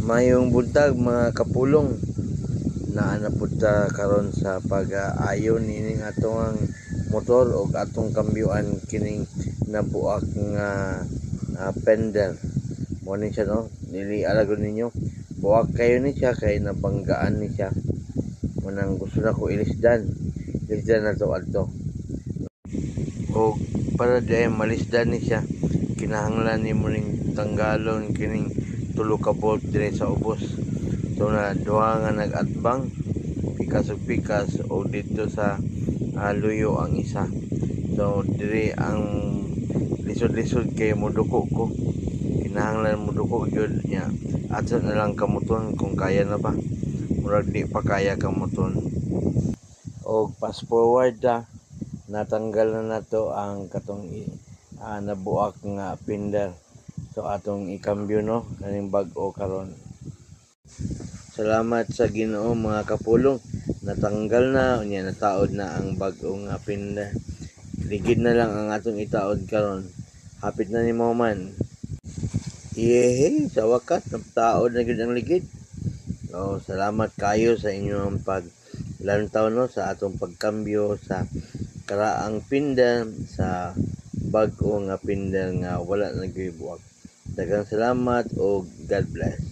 Mayong buntag mga kapulong, naa na pud ta karon sa pag-aayon nining atong motor o atong kambyuan kining nabuak nga fender. Mo ni siya no, dili aragon ninyo. Buak kayo ni siya kay nabanggaan ni siya. Munang gusto na ko ilisdan. Ilisdan na to adto. O para di malisdan ni siya, kinahanglan nimo ning tanggalon kining tulo ka bolt dire sa ubos. So na duha nga nag-atbang pikas ug pikas o dito sa luyo ang isa. So dire ang lisod-lisod kay moduko ko. Kinahanglan moduko gyud niya. Atso na lang kamuton kung kaya na ba. Murag di pa kaya kamuton. O fast forward natanggal na nato ang katong nabuak nga fender. So atong ikambyo no kaning bag-o karon. Salamat sa Ginoo mga kapulong. Natanggal na unya nataod na ang bag-o nga fender. Ligid na lang ang atong itaod karon. Hapit na ni mo man. Yehe, sa wakas nataod na gid ang ligid. So salamat kayo sa inyong paglantaw no sa atong pagkambyo sa karaang fender sa bag-o nga fender nga wala nagibuak. Daghang salamat o God bless.